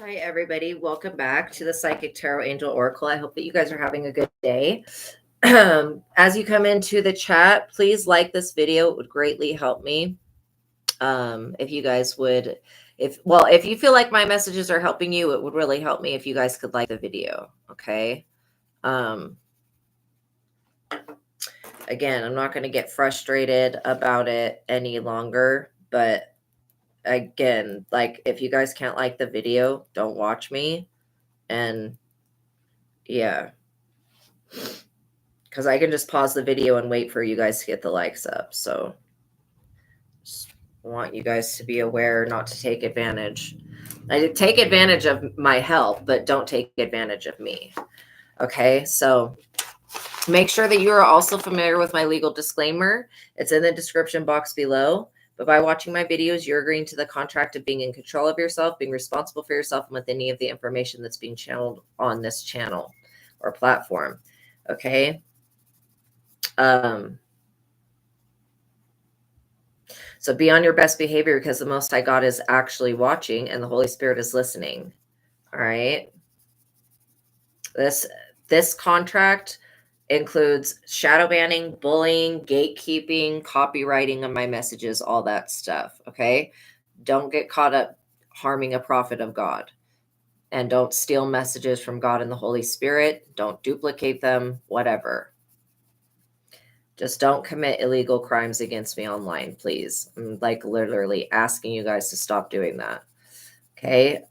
Hi, everybody. Welcome back to the Psychic Tarot Angel Oracle. I hope that you guys are having a good day. As you come into the chat, please like this video. It would greatly help me. If you guys would, if you feel like my messages are helping you, it would really help me if you guys could like the video. Okay. Again, I'm not going to get frustrated about it any longer, but again, like if you guys can't like the video, don't watch me. And yeah, because I can just pause the video and wait for you guys to get the likes up. So just want you guys to be aware not to take advantage. I take advantage of my help, but don't take advantage of me. Okay, so make sure that you are also familiar with my legal disclaimer. It's in the description box below. But by watching my videos, you're agreeing to the contract of being in control of yourself, being responsible for yourself, and with any of the information that's being channeled on this channel or platform. Okay. So be on your best behavior because the Most High God is actually watching and the Holy Spirit is listening. All right. This contract includes shadow banning, bullying, gatekeeping, copywriting of my messages, all that stuff. Okay. Don't get caught up harming a prophet of God. And don't steal messages from God and the Holy Spirit. Don't duplicate them, whatever. Just don't commit illegal crimes against me online, please. I'm like literally asking you guys to stop doing that. Okay.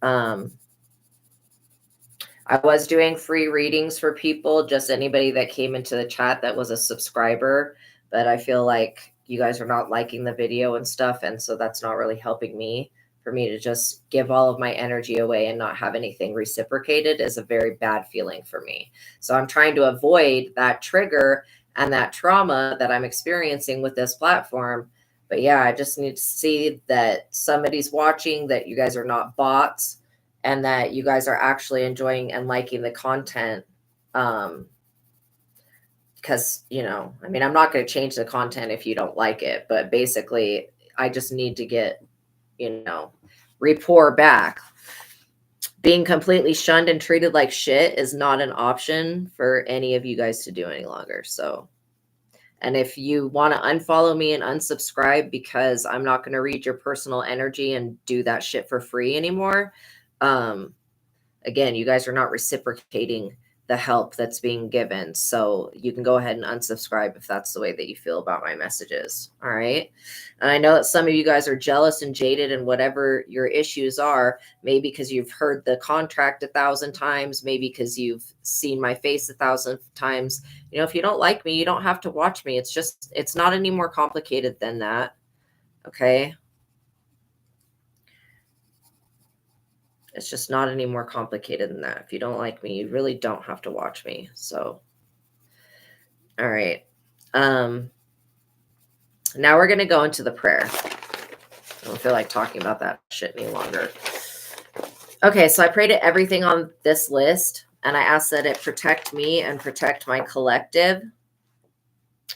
I was doing free readings for people, just anybody that came into the chat that was a subscriber, but I feel like you guys are not liking the video and stuff. And so that's not really helping me. For me to just give all of my energy away and not have anything reciprocated is a very bad feeling for me. So I'm trying to avoid that trigger and that trauma that I'm experiencing with this platform. But yeah, I just need to see that somebody's watching, that you guys are not bots, and that you guys are actually enjoying and liking the content. Because, you know, I mean, I'm not going to change the content if you don't like it, but basically I just need to get, you know, rapport back. Being completely shunned and treated like shit is not an option for any of you guys to do any longer. So, and if you want to unfollow me and unsubscribe because I'm not going to read your personal energy and do that shit for free anymore, again, you guys are not reciprocating the help that's being given. So you can go ahead and unsubscribe if that's the way that you feel about my messages. All right. And I know that some of you guys are jealous and jaded and whatever your issues are, maybe because you've heard the contract 1,000 times, maybe because you've seen my face 1,000 times. You know, if you don't like me, you don't have to watch me. It's not any more complicated than that. Okay. It's just not any more complicated than that. If you don't like me, you really don't have to watch me. So, all right. Now we're going to go into the prayer. I don't feel like talking about that shit any longer. Okay, so I pray to everything on this list, and I ask that it protect me and protect my collective,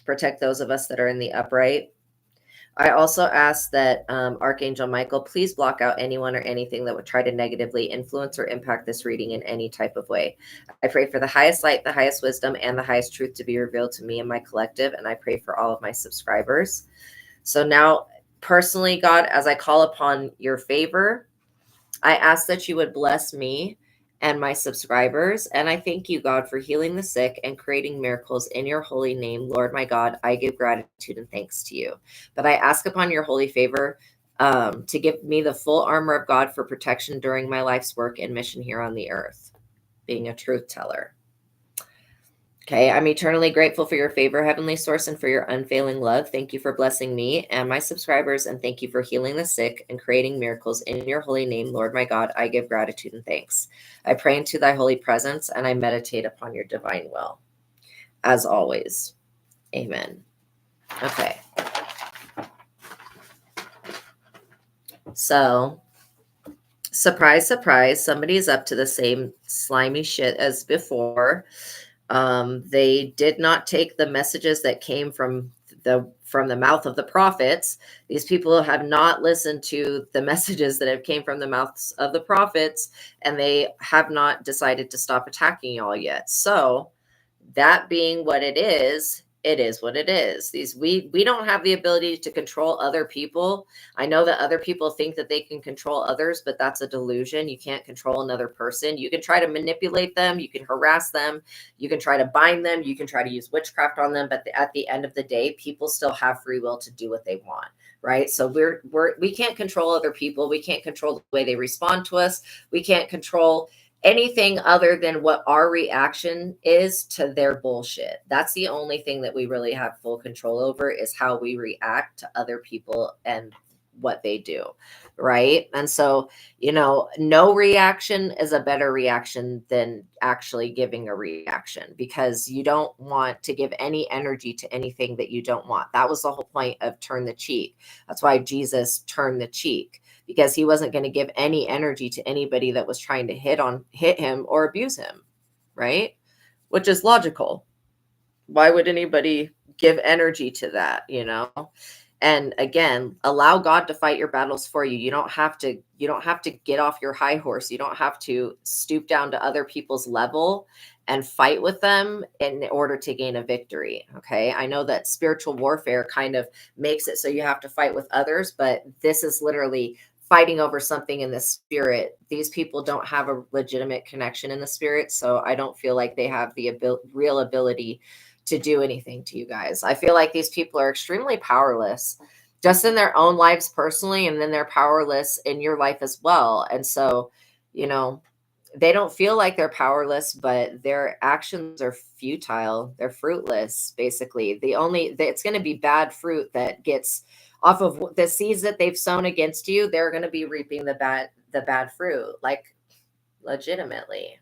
protect those of us that are in the upright. I also ask that Archangel Michael, please block out anyone or anything that would try to negatively influence or impact this reading in any type of way. I pray for the highest light, the highest wisdom, and the highest truth to be revealed to me and my collective, and I pray for all of my subscribers. So now, personally, God, as I call upon your favor, I ask that you would bless me and my subscribers. And I thank you, God, for healing the sick and creating miracles in your holy name. Lord, my God, I give gratitude and thanks to you. But I ask upon your holy favor to give me the full armor of God for protection during my life's work and mission here on the earth, being a truth teller. Okay, I'm eternally grateful for your favor, Heavenly Source, and for your unfailing love. Thank you for blessing me and my subscribers, and thank you for healing the sick and creating miracles in your holy name. Lord, my God, I give gratitude and thanks. I pray into thy holy presence, and I meditate upon your divine will. As always, amen. Okay. So, surprise, surprise, somebody's up to the same slimy shit as before. They did not take the messages that came from from the mouth of the prophets. These people have not listened to the messages that have came from the mouths of the prophets, and they have not decided to stop attacking y'all yet. So that being what it is what it is. We don't have the ability to control other people. I know that other people think that they can control others, but that's a delusion. You can't control another person. You can try to manipulate them, you can harass them, you can try to bind them, you can try to use witchcraft on them, but at the end of the day, people still have free will to do what they want, right? So we can't control other people. We can't control the way they respond to us. We can't control anything other than what our reaction is to their bullshit. That's the only thing that we really have full control over, is how we react to other people and what they do, right? And so, no reaction is a better reaction than actually giving a reaction, because you don't want to give any energy to anything that you don't want. That was the whole point of turn the cheek. That's why Jesus turned the cheek, because he wasn't going to give any energy to anybody that was trying to hit him or abuse him, right? Which is logical. Why would anybody give energy to that, And again, allow God to fight your battles for you. You don't have to get off your high horse. You don't have to stoop down to other people's level and fight with them in order to gain a victory. Okay. I know that spiritual warfare kind of makes it so you have to fight with others, but this is literally fighting over something in the spirit. These people don't have a legitimate connection in the spirit, so I don't feel like they have the real ability to do anything to you guys. I feel like these people are extremely powerless just in their own lives personally, and then they're powerless in your life as well. And so, they don't feel like they're powerless, but their actions are futile. They're fruitless, basically. It's going to be bad fruit that gets off of the seeds that they've sown against you. They're going to be reaping the bad fruit, like legitimately.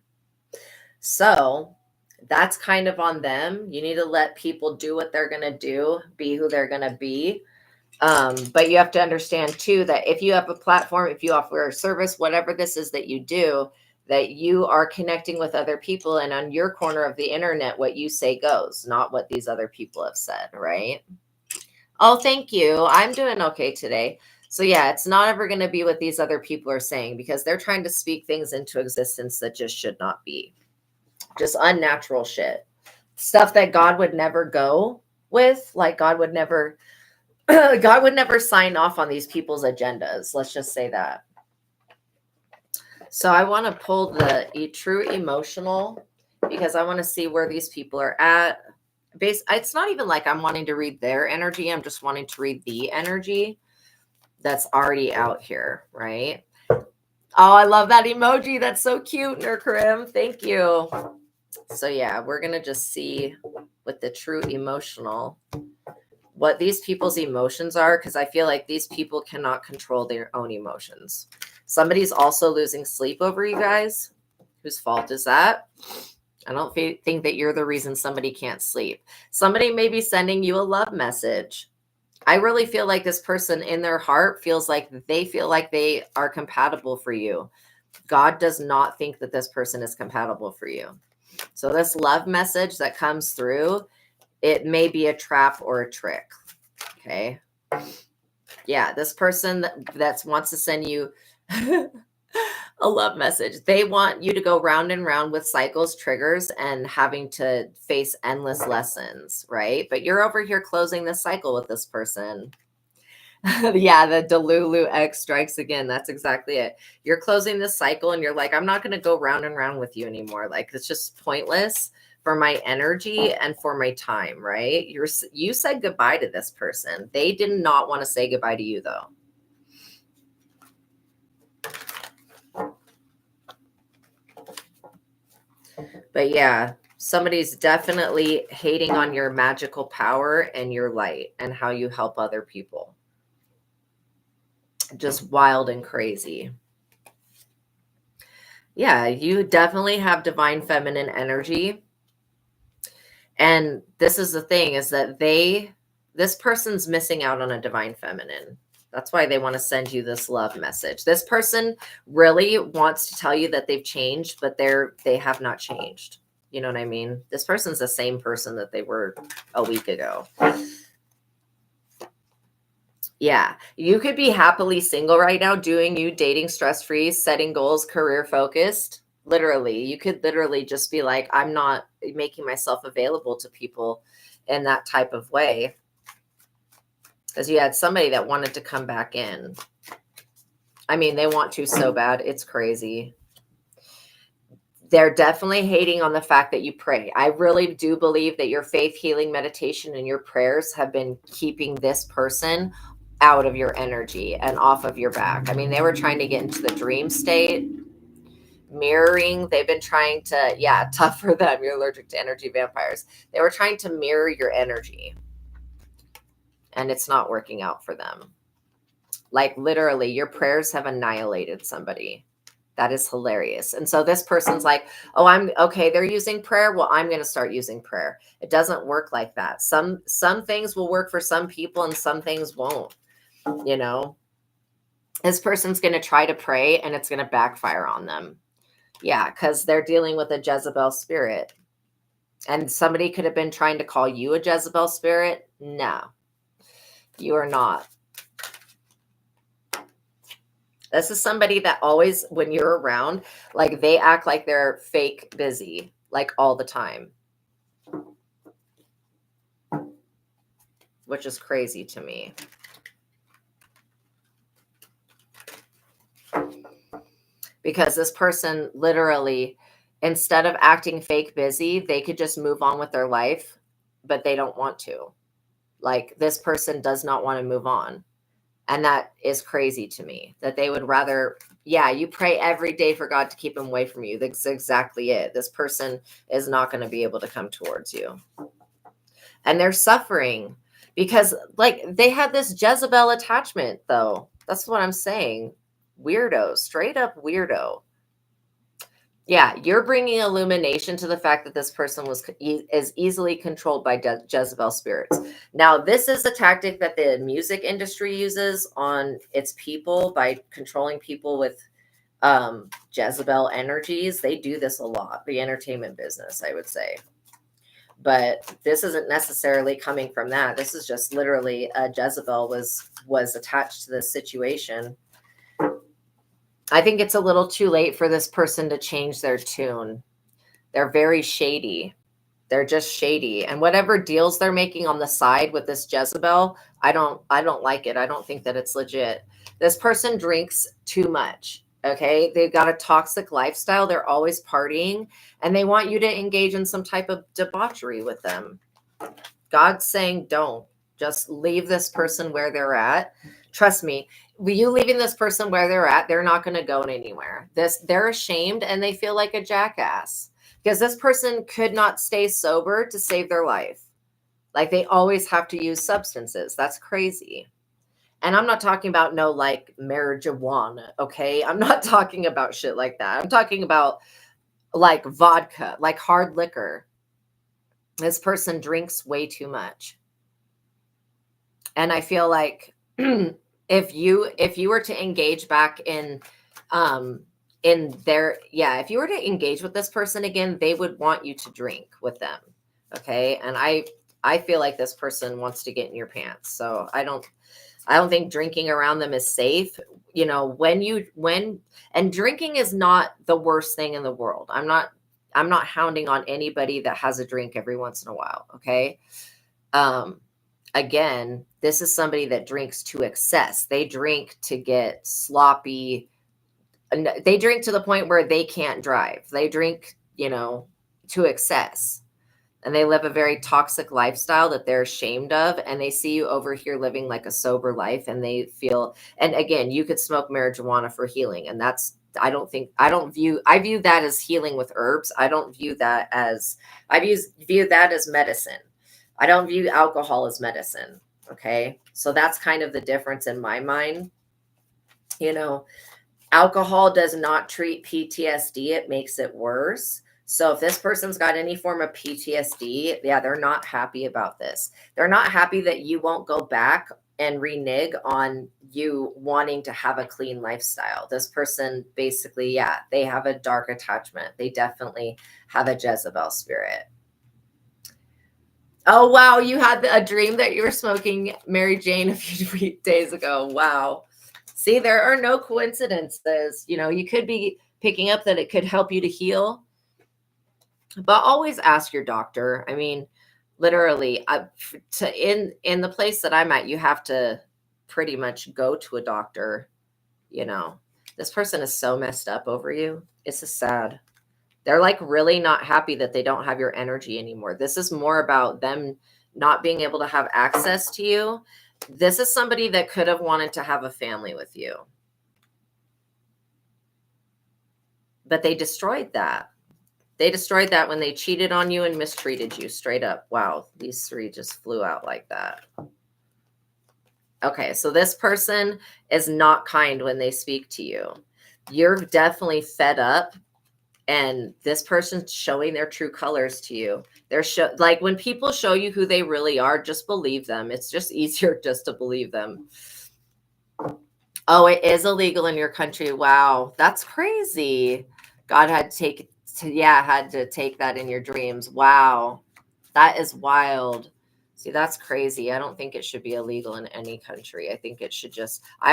So that's kind of on them. You need to let people do what they're going to do, be who they're going to be. But you have to understand too, that if you have a platform, if you offer a service, whatever this is that you do, that you are connecting with other people, and on your corner of the internet, what you say goes, not what these other people have said, right? Oh, thank you. I'm doing okay today. So yeah, it's not ever going to be what these other people are saying, because they're trying to speak things into existence that just should not be. Just unnatural shit. Stuff that God would never go with. Like God would never sign off on these people's agendas. Let's just say that. So I want to pull the true emotional, because I want to see where these people are at. It's not even like I'm wanting to read their energy. I'm just wanting to read the energy that's already out here, right? Oh, I love that emoji. That's so cute, Nurkarim. Thank you. So yeah, we're going to just see with the true emotional what these people's emotions are, because I feel like these people cannot control their own emotions. Somebody's also losing sleep over you guys. Whose fault is that? I don't think that you're the reason somebody can't sleep. Somebody may be sending you a love message. I really feel like this person in their heart feels like they are compatible for you. God does not think that this person is compatible for you. So this love message that comes through, it may be a trap or a trick. Okay. Yeah, this person that wants to send you a love message. They want you to go round and round with cycles, triggers, and having to face endless lessons, right? But you're over here closing the cycle with this person. Yeah, the Delulu X strikes again. That's exactly it. You're closing this cycle and you're like, I'm not going to go round and round with you anymore. Like, it's just pointless for my energy and for my time, right? You said goodbye to this person. They did not want to say goodbye to you, though. But yeah, somebody's definitely hating on your magical power and your light and how you help other people. Just wild and crazy. Yeah, you definitely have divine feminine energy. And this is the thing, is that this person's missing out on a divine feminine. That's why they want to send you this love message. This person really wants to tell you that they've changed, but they have not changed. You know what I mean? This person's the same person that they were a week ago. Yeah. You could be happily single right now, doing you, dating stress-free, setting goals, career focused. Literally, you could literally just be like, I'm not making myself available to people in that type of way. Because you had somebody that wanted to come back in. I mean, they want to so bad. It's crazy. They're definitely hating on the fact that you pray. I really do believe that your faith, healing, meditation, and your prayers have been keeping this person out of your energy and off of your back. I mean, they were trying to get into the dream state, mirroring. They've been trying to, yeah, tough for them. You're allergic to energy vampires. They were trying to mirror your energy, and it's not working out for them. Like literally, your prayers have annihilated somebody. That is hilarious. And so this person's like, oh, I'm okay. They're using prayer. Well, I'm going to start using prayer. It doesn't work like that. Some things will work for some people and some things won't, you know. This person's going to try to pray and it's going to backfire on them. Yeah, because they're dealing with a Jezebel spirit. And somebody could have been trying to call you a Jezebel spirit. No, you are not. This is somebody that always, when you're around, like they act like they're fake busy, like all the time, which is crazy to me. Because this person literally, instead of acting fake busy, they could just move on with their life, but they don't want to. Like this person does not want to move on. And that is crazy to me, that they would rather, yeah, you pray every day for God to keep him away from you. That's exactly it. This person is not going to be able to come towards you. And they're suffering because like they had this Jezebel attachment though. That's what I'm saying. Weirdo, straight up weirdo. Yeah, you're bringing illumination to the fact that this person is easily controlled by Jezebel spirits. Now, this is a tactic that the music industry uses on its people by controlling people with Jezebel energies. They do this a lot, the entertainment business, I would say. But this isn't necessarily coming from that. This is just literally Jezebel was attached to this situation. I think it's a little too late for this person to change their tune. They're very shady. They're just shady. And whatever deals they're making on the side with this Jezebel, I don't like it. I don't think that it's legit. This person drinks too much. Okay? They've got a toxic lifestyle. They're always partying and they want you to engage in some type of debauchery with them. God's saying don't. Just leave this person where they're at. Trust me, you leaving this person where they're at, they're not going to go anywhere. They're ashamed and they feel like a jackass because this person could not stay sober to save their life. Like they always have to use substances. That's crazy. And I'm not talking about no like marijuana, okay? I'm not talking about shit like that. I'm talking about like vodka, like hard liquor. This person drinks way too much. And I feel like if you were to engage back in their, yeah, if you were to engage with this person again, they would want you to drink with them. Okay. And I feel like this person wants to get in your pants. So I don't think drinking around them is safe. You know, and drinking is not the worst thing in the world. I'm not hounding on anybody that has a drink every once in a while. Okay. Again, this is somebody that drinks to excess. They drink to get sloppy. They drink to the point where they can't drive. They drink, to excess. And they live a very toxic lifestyle that they're ashamed of. And they see you over here living like a sober life. And they feel, and again, you could smoke marijuana for healing. And that's, I view that as healing with herbs. I view that as medicine. I don't view alcohol as medicine. Okay. So that's kind of the difference in my mind. Alcohol does not treat PTSD. It makes it worse. So if this person's got any form of PTSD, yeah, they're not happy about this. They're not happy that you won't go back and renege on you wanting to have a clean lifestyle. This person basically, yeah, they have a dark attachment. They definitely have a Jezebel spirit. Oh, wow. You had a dream that you were smoking Mary Jane a few days ago. Wow. See, there are no coincidences. You know, you could be picking up that it could help you to heal, but always ask your doctor. I mean, literally, in the place that I'm at, you have to pretty much go to a doctor. You know, this person is so messed up over you. It's just sad. They're like really not happy that they don't have your energy anymore. This is more about them not being able to have access to you. This is somebody that could have wanted to have a family with you, but they destroyed that. They destroyed that when they cheated on you and mistreated you straight up. Wow, these three just flew out like that. Okay, so this person is not kind when they speak to you. You're definitely fed up, and this person's showing their true colors to you. They're like when people show you who they really are, just believe them. It's just easier just to believe them. Oh, it is illegal in your country. Wow, that's crazy. God had had to take that in your dreams. Wow, that is wild. See, that's crazy. I don't think it should be illegal in any country. I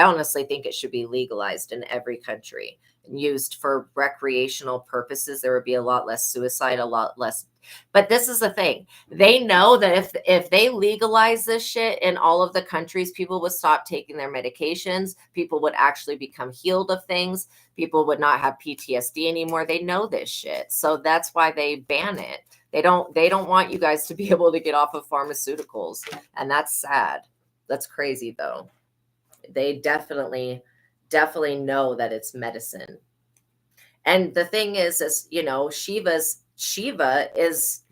honestly think it should be legalized in every country and used for recreational purposes. There would be a lot less suicide, a lot less. But this is the thing. They know that if they legalize this shit in all of the countries, people would stop taking their medications. People would actually become healed of things. People would not have PTSD anymore. They know this shit. So that's why they ban it. They don't want you guys to be able to get off of pharmaceuticals. And that's sad. That's crazy though. They definitely know that it's medicine. And the thing is, you know, Shiva is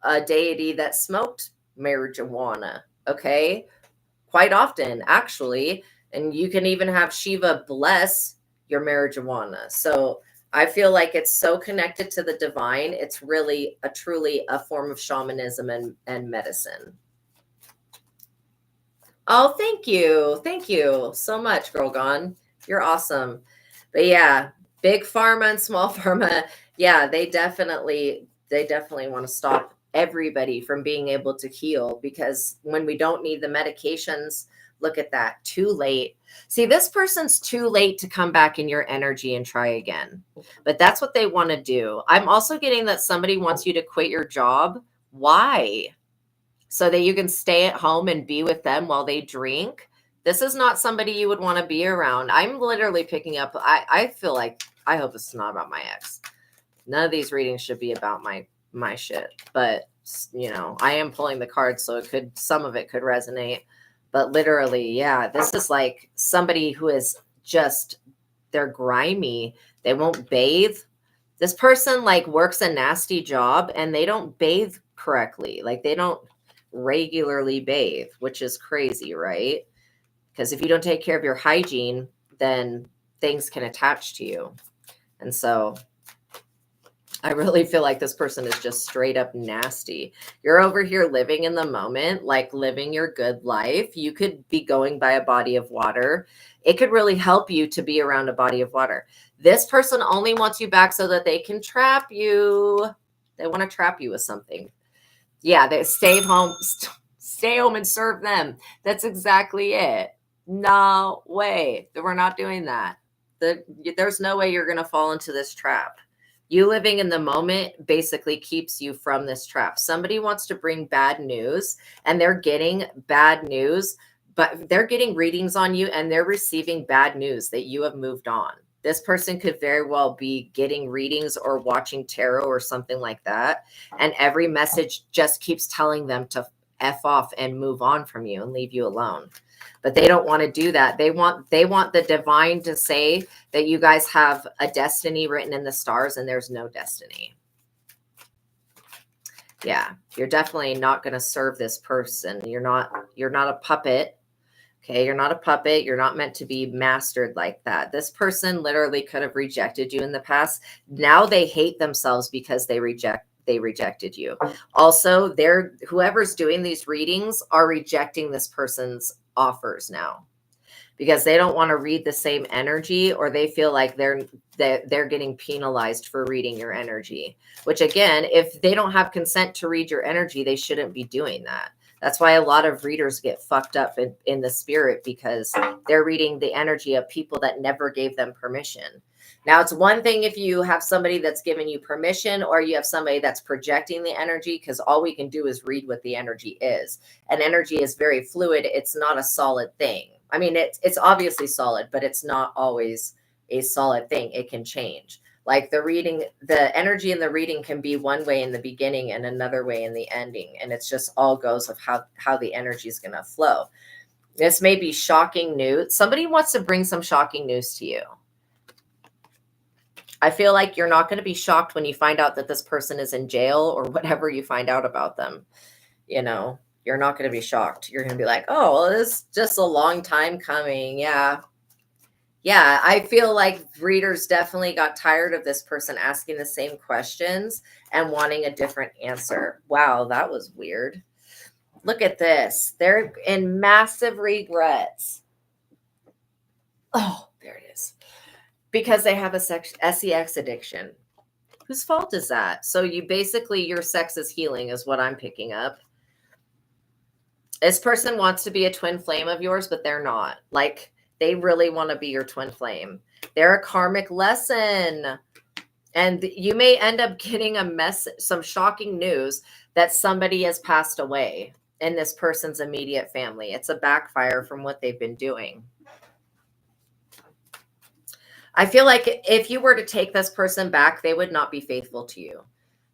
a deity that smoked marijuana. Okay. Quite often, actually. And you can even have Shiva bless your marijuana. So I feel like it's so connected to the divine. It's really truly a form of shamanism and medicine. Oh, thank you. Thank you so much, Girl Gone. You're awesome. But yeah, big pharma and small pharma, yeah, they definitely want to stop everybody from being able to heal, because when we don't need the medications, look at that, too late. See, this person's too late to come back in your energy and try again. But that's what they want to do. I'm also getting that somebody wants you to quit your job. Why? So that you can stay at home and be with them while they drink. This is not somebody you would want to be around. I'm literally picking up. I feel like, I hope it's not about my ex. None of these readings should be about my shit. But, you know, I am pulling the cards, so some of it could resonate. But literally, yeah, this is like somebody who is just, they're grimy. They won't bathe. This person like works a nasty job and they don't bathe correctly. Like they don't regularly bathe, which is crazy, right? Because if you don't take care of your hygiene, then things can attach to you. And so I really feel like this person is just straight up nasty. You're over here living in the moment, like living your good life. You could be going by a body of water. It could really help you to be around a body of water. This person only wants you back so that they can trap you. They want to trap you with something. Yeah, they stay home and serve them. That's exactly it. No way. We're not doing that. There's no way you're going to fall into this trap. You living in the moment basically keeps you from this trap. Somebody wants to bring bad news and they're getting bad news, but they're getting readings on you and they're receiving bad news that you have moved on. This person could very well be getting readings or watching tarot or something like that. And every message just keeps telling them to F off and move on from you and leave you alone. But they don't want to do that. They want the divine to say that you guys have a destiny written in the stars and there's no destiny. Yeah, you're definitely not going to serve this person. You're not a puppet. Okay, you're not a puppet. You're not meant to be mastered like that. This person literally could have rejected you in the past. Now they hate themselves because they rejected you. Also, whoever's doing these readings are rejecting this person's offers now. because they don't want to read the same energy, or they feel like they're getting penalized for reading your energy, which again, if they don't have consent to read your energy, they shouldn't be doing that. That's why a lot of readers get fucked up in the spirit, because they're reading the energy of people that never gave them permission. Now, it's one thing if you have somebody that's given you permission, or you have somebody that's projecting the energy, because all we can do is read what the energy is. And energy is very fluid. It's not a solid thing. I mean, it's obviously solid, but it's not always a solid thing. It can change. Like the energy in the reading can be one way in the beginning and another way in the ending. And it's just all goes of how the energy is going to flow. This may be shocking news. Somebody wants to bring some shocking news to you. I feel like you're not going to be shocked when you find out that this person is in jail, or whatever you find out about them. You know, you're not going to be shocked. You're going to be like, oh, well, this is just a long time coming. Yeah. Yeah, I feel like readers definitely got tired of this person asking the same questions and wanting a different answer. Wow, that was weird. Look at this. They're in massive regrets. Oh, there it is. Because they have a sex addiction. Whose fault is that? So your sex is healing is what I'm picking up. This person wants to be a twin flame of yours, but they're not. Like, they really want to be your twin flame. They're a karmic lesson. And you may end up getting some shocking news that somebody has passed away in this person's immediate family. It's a backfire from what they've been doing. I feel like if you were to take this person back, they would not be faithful to you.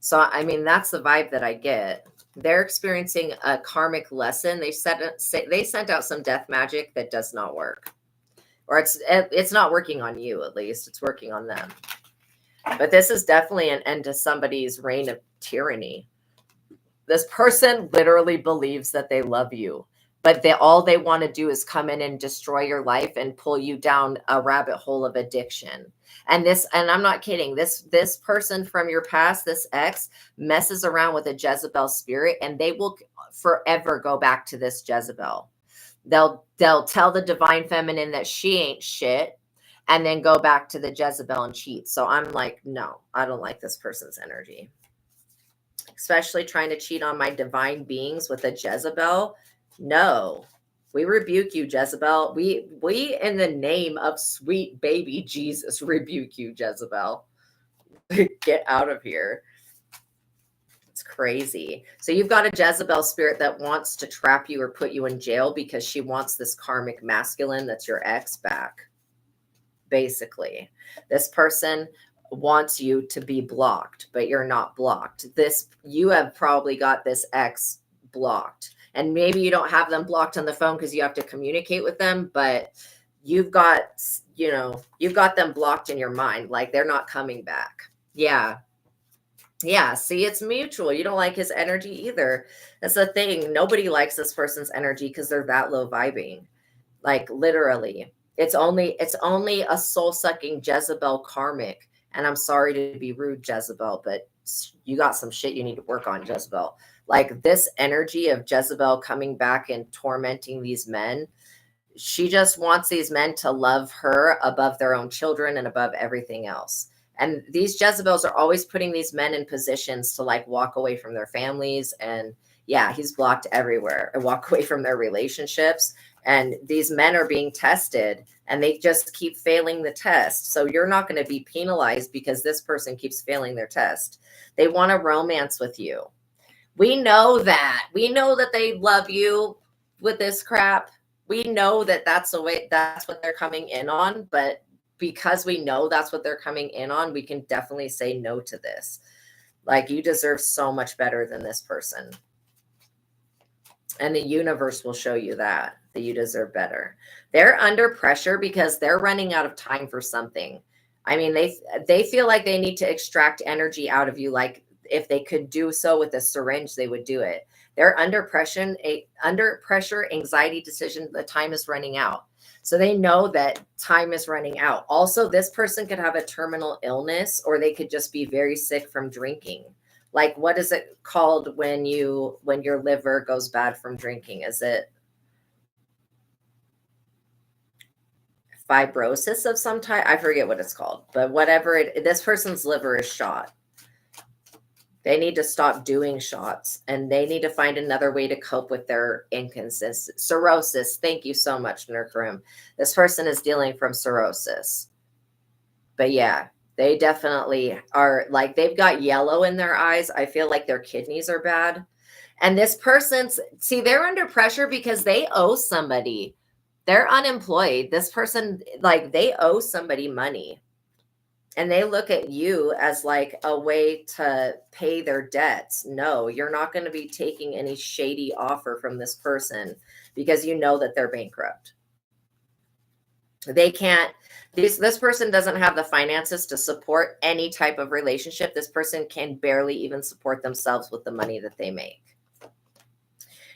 So, I mean, that's the vibe that I get. They're experiencing a karmic lesson. They sent out some death magic that does not work. Or it's not working on you, at least. It's working on them. But this is definitely an end to somebody's reign of tyranny. This person literally believes that they love you, but all they want to do is come in and destroy your life and pull you down a rabbit hole of addiction. And I'm not kidding, this person from your past, this ex, messes around with a Jezebel spirit, and they will forever go back to this Jezebel. They'll tell the divine feminine that she ain't shit, and then go back to the Jezebel and cheat. So I'm like, no, I don't like this person's energy. Especially trying to cheat on my divine beings with a Jezebel. No, we rebuke you, Jezebel. We in the name of sweet baby Jesus rebuke you, Jezebel. Get out of here. It's crazy. So you've got a Jezebel spirit that wants to trap you or put you in jail because she wants this karmic masculine that's your ex back. Basically, this person wants you to be blocked, but you're not blocked. You have probably got this ex blocked, and maybe you don't have them blocked on the phone because you have to communicate with them, but you've got them blocked in your mind. Like, they're not coming back. Yeah. See, it's mutual. You don't like his energy either. That's the thing. Nobody likes this person's energy because they're that low vibing. Like, literally. It's only a soul-sucking Jezebel karmic. And I'm sorry to be rude, Jezebel, but you got some shit you need to work on, Jezebel. Like, this energy of Jezebel coming back and tormenting these men, she just wants these men to love her above their own children and above everything else. And these Jezebels are always putting these men in positions to, like, walk away from their families. And yeah, he's blocked everywhere, and walk away from their relationships. And these men are being tested, and they just keep failing the test. So you're not going to be penalized because this person keeps failing their test. They want a romance with you. We know that. We know that they love you with this crap. We know that that's what they're coming in on. But because we know that's what they're coming in on, we can definitely say no to this. Like, you deserve so much better than this person. And the universe will show you that you deserve better. They're under pressure because they're running out of time for something. I mean, they feel like they need to extract energy out of you. Like, if they could do so with a syringe, they would do it. They're under pressure, anxiety, decision. The time is running out. So they know that time is running out. Also, this person could have a terminal illness, or they could just be very sick from drinking. Like, what is it called when your liver goes bad from drinking? Is it fibrosis of some type. I forget what it's called, but whatever this person's liver is shot. They need to stop doing shots, and they need to find another way to cope with their inconsistency. Cirrhosis. Thank you so much, Nurkarim. This person is dealing from cirrhosis. But yeah, they definitely are, like, they've got yellow in their eyes. I feel like their kidneys are bad. And this person's, see, they're under pressure because they owe somebody. They're unemployed. This person, like, they owe somebody money. And they look at you as like a way to pay their debts. No, you're not going to be taking any shady offer from this person because you know that they're bankrupt. They can't, this person doesn't have the finances to support any type of relationship. This person can barely even support themselves with the money that they make.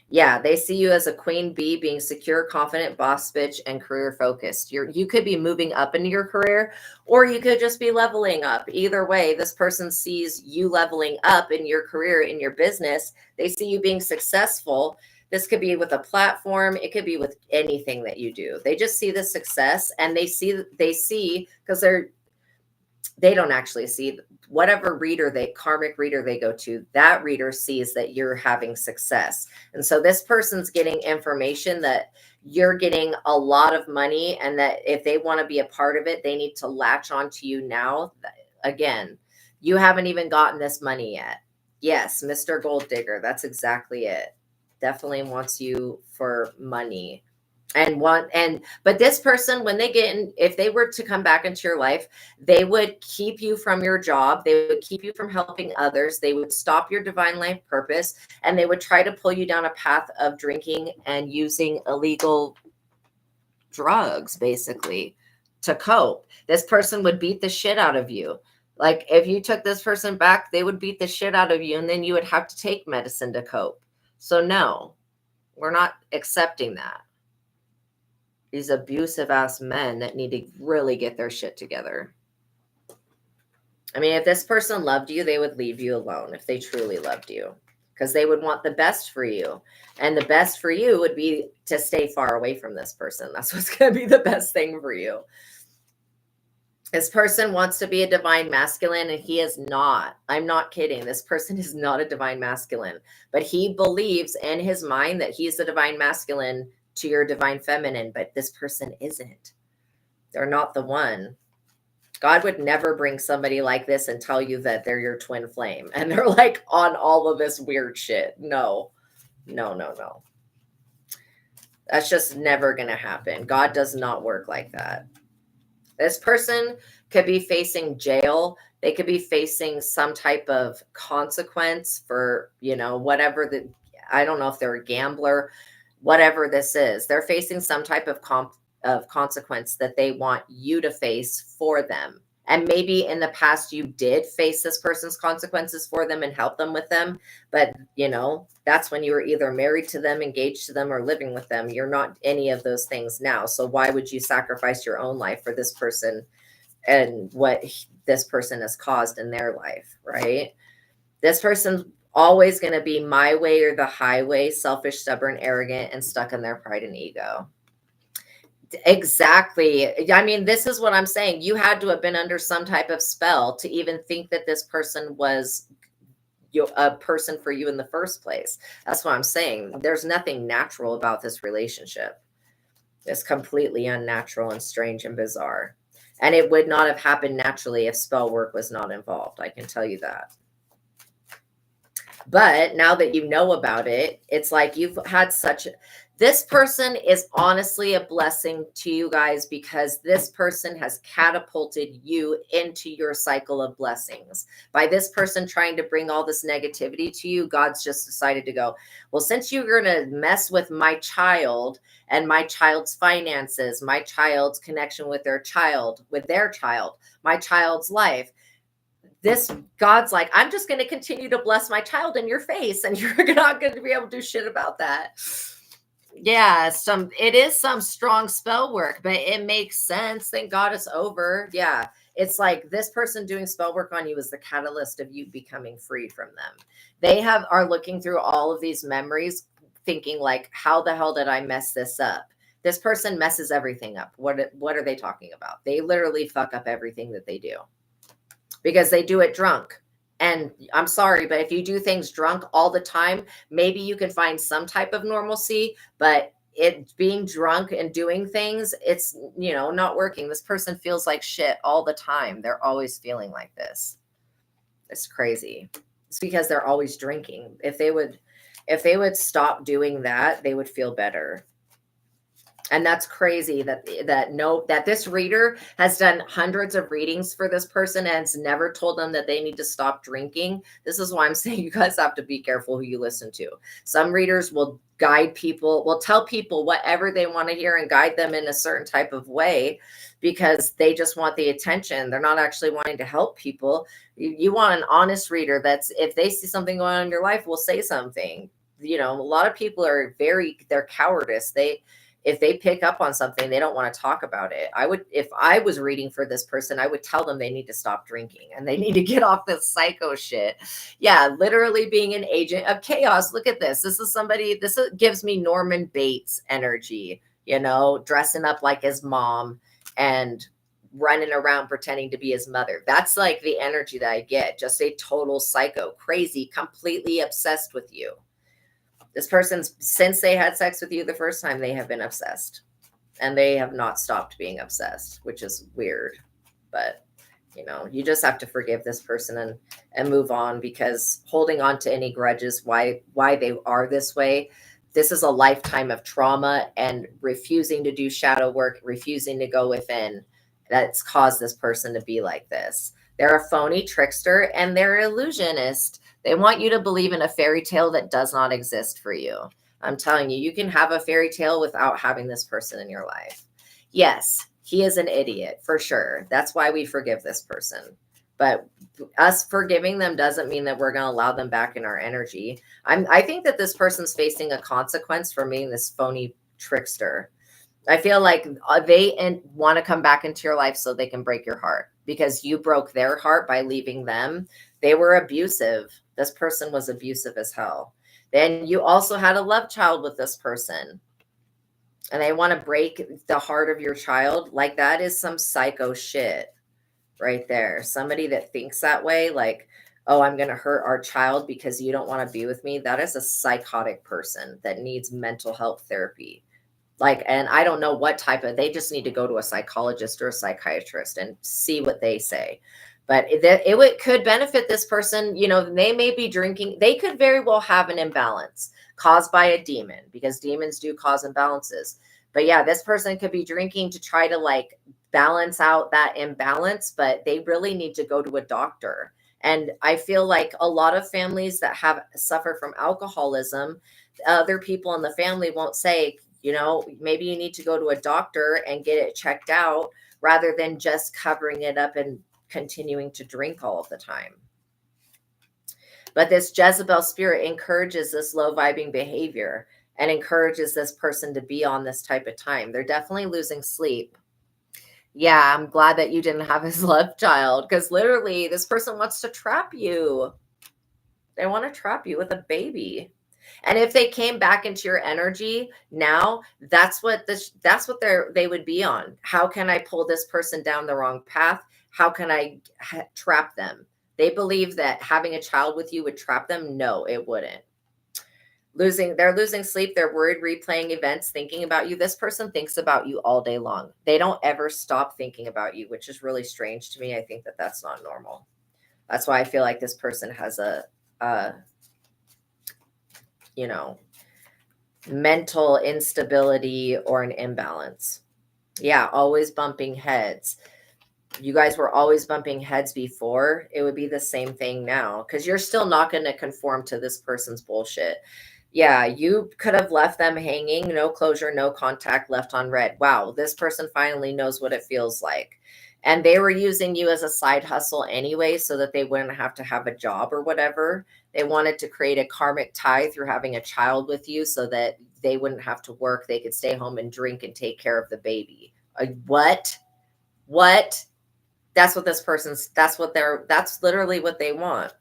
Yeah, they see you as a queen bee, being secure, confident, boss bitch, and career focused. You could be moving up into your career, or you could just be leveling up. Either way, this person sees you leveling up in your career, in your business. They see you being successful. This could be with a platform. It could be with anything that you do. They just see the success, and they see because they don't actually see. Whatever karmic reader they go to, that reader sees that you're having success. And so this person's getting information that you're getting a lot of money, and that if they want to be a part of it, they need to latch onto you now. Again, you haven't even gotten this money yet. Yes, Mr. Gold Digger, that's exactly it. Definitely wants you for money. But this person, when they get in, if they were to come back into your life, they would keep you from your job. They would keep you from helping others. They would stop your divine life purpose, and they would try to pull you down a path of drinking and using illegal drugs, basically, to cope. This person would beat the shit out of you. Like, if you took this person back, they would beat the shit out of you, and then you would have to take medicine to cope. So no, we're not accepting that. These abusive ass men that need to really get their shit together. I mean, if this person loved you, they would leave you alone if they truly loved you, because they would want the best for you. And the best for you would be to stay far away from this person. That's what's going to be the best thing for you. This person wants to be a divine masculine, and he is not. I'm not kidding. This person is not a divine masculine, but he believes in his mind that he's the divine masculine to your divine feminine, but this person isn't. They're not the one. God would never bring somebody like this and tell you that they're your twin flame and they're like on all of this weird shit. No. That's just never going to happen. God does not work like that. This person could be facing jail. They could be facing some type of consequence for, whatever I don't know if they're a gambler. Whatever this is, they're facing some type of consequence that they want you to face for them. And maybe in the past you did face this person's consequences for them and help them with them. But, that's when you were either married to them, engaged to them, or living with them. You're not any of those things now. So why would you sacrifice your own life for this person and what this person has caused in their life, right? This person's always going to be my way or the highway, selfish, stubborn, arrogant, and stuck in their pride and ego. Exactly. I mean, this is what I'm saying. You had to have been under some type of spell to even think that this person was a person for you in the first place. That's what I'm saying. There's nothing natural about this relationship. It's completely unnatural and strange and bizarre. And it would not have happened naturally if spell work was not involved. I can tell you that. But now that you know about it, it's like you've had this person is honestly a blessing to you guys, because this person has catapulted you into your cycle of blessings. By this person trying to bring all this negativity to you, God's just decided to go, well, since you're going to mess with my child and my child's finances, my child's connection with their child, my child's life, God's like, I'm just going to continue to bless my child in your face, and you're not going to be able to do shit about that. Yeah, it is some strong spell work, but it makes sense. Thank God it's over. Yeah, it's like this person doing spell work on you is the catalyst of you becoming free from them. They are looking through all of these memories, thinking like, how the hell did I mess this up? This person messes everything up. What are they talking about? They literally fuck up everything that they do because they do it drunk. And I'm sorry, but if you do things drunk all the time, maybe you can find some type of normalcy, but it being drunk and doing things, it's, not working. This person feels like shit all the time. They're always feeling like this. It's crazy. It's because they're always drinking. If they would stop doing that, they would feel better. And that's crazy that this reader has done hundreds of readings for this person and has never told them that they need to stop drinking. This is why I'm saying you guys have to be careful who you listen to. Some readers will guide people, will tell people whatever they want to hear and guide them in a certain type of way because they just want the attention. They're not actually wanting to help people. You want an honest reader that's, if they see something going on in your life, will say something. A lot of people are they're cowardice. If they pick up on something, they don't want to talk about it. If I was reading for this person, I would tell them they need to stop drinking and they need to get off this psycho shit. Yeah, literally being an agent of chaos. Look at this. This gives me Norman Bates energy, dressing up like his mom and running around pretending to be his mother. That's like the energy that I get. Just a total psycho, crazy, completely obsessed with you. This person, since they had sex with you the first time, they have been obsessed and they have not stopped being obsessed, which is weird. But, you just have to forgive this person and move on, because holding on to any grudges, why they are this way. This is a lifetime of trauma and refusing to do shadow work, refusing to go within. That's caused this person to be like this. They're a phony trickster and they're an illusionist. They want you to believe in a fairy tale that does not exist for you. I'm telling you, you can have a fairy tale without having this person in your life. Yes, he is an idiot for sure. That's why we forgive this person. But us forgiving them doesn't mean that we're going to allow them back in our energy. I think that this person's facing a consequence for being this phony trickster. I feel like they want to come back into your life so they can break your heart, because you broke their heart by leaving them. They were abusive. This person was abusive as hell. Then you also had a love child with this person, and they want to break the heart of your child. Like, that is some psycho shit right there. Somebody that thinks that way, like, oh, I'm going to hurt our child because you don't want to be with me. That is a psychotic person that needs mental health therapy. And I don't know what type of, they just need to go to a psychologist or a psychiatrist and see what they say. But it could benefit this person. They may be drinking. They could very well have an imbalance caused by a demon, because demons do cause imbalances. But yeah, this person could be drinking to try to balance out that imbalance, but they really need to go to a doctor. And I feel like a lot of families that suffer from alcoholism, other people in the family won't say, maybe you need to go to a doctor and get it checked out, rather than just covering it up and continuing to drink all of the time. But this Jezebel spirit encourages this low vibing behavior and encourages this person to be on this type of time. They're definitely losing sleep. Yeah, I'm glad that you didn't have his love child, because literally this person wants to trap you. They want to trap you with a baby. And if they came back into your energy now, that's what they would be on. How can I pull this person down the wrong path? How can I trap them? They believe that having a child with you would trap them. No, it wouldn't. They're losing sleep. They're worried, replaying events, thinking about you. This person thinks about you all day long. They don't ever stop thinking about you, which is really strange to me. I think that that's not normal. That's why I feel like this person has a mental instability or an imbalance. Yeah, always bumping heads. You guys were always bumping heads before. It would be the same thing now, because you're still not going to conform to this person's bullshit. Yeah, you could have left them hanging, no closure, no contact, left on red. Wow, this person finally knows what it feels like. And they were using you as a side hustle anyway, so that they wouldn't have to have a job or whatever. They wanted to create a karmic tie through having a child with you, so that they wouldn't have to work. They could stay home and drink and take care of the baby. What? That's what that's literally what they want.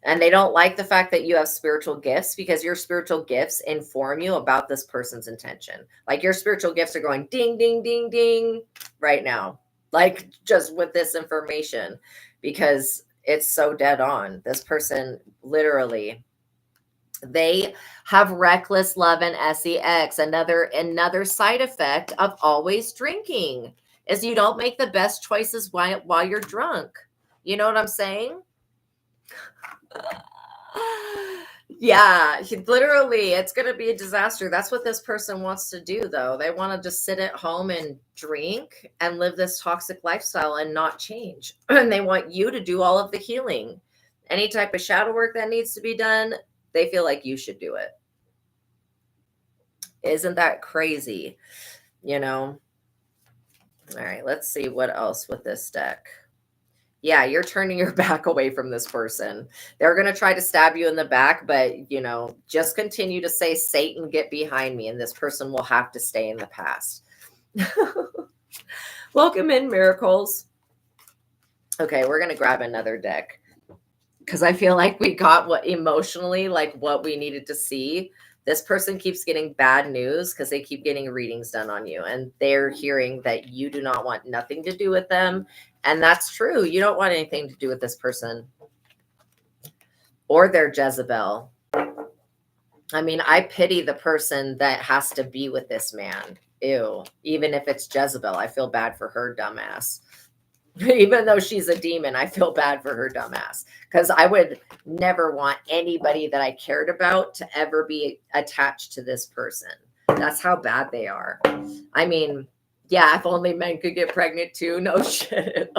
And they don't like the fact that you have spiritual gifts, because your spiritual gifts inform you about this person's intention. Like your spiritual gifts are going ding, ding, ding, ding right now. Like just with this information, because it's so dead on. This person literally, they have reckless love and sex. Another side effect of always drinking is you don't make the best choices while you're drunk. You know what I'm saying? Yeah, literally, it's going to be a disaster. That's what this person wants to do, though. They want to just sit at home and drink and live this toxic lifestyle and not change. And they want you to do all of the healing. Any type of shadow work that needs to be done, they feel like you should do it. Isn't that crazy? You know? All right, let's see what else with this deck. Yeah, you're turning your back away from this person. They're going to try to stab you in the back, but, you know, just continue to say, Satan, get behind me. And this person will have to stay in the past. Welcome in, Miracles. Okay, we're going to grab another deck because I feel like we got what emotionally, like what we needed to see. This person keeps getting bad news because they keep getting readings done on you, and they're hearing that you do not want nothing to do with them. And that's true. You don't want anything to do with this person or their Jezebel. I mean, I pity the person that has to be with this man. Ew. Even if it's Jezebel, I feel bad for her dumbass. Even though she's a demon, I feel bad for her dumbass, because I would never want anybody that I cared about to ever be attached to this person. That's how bad they are. I mean, yeah, if only men could get pregnant too. No shit.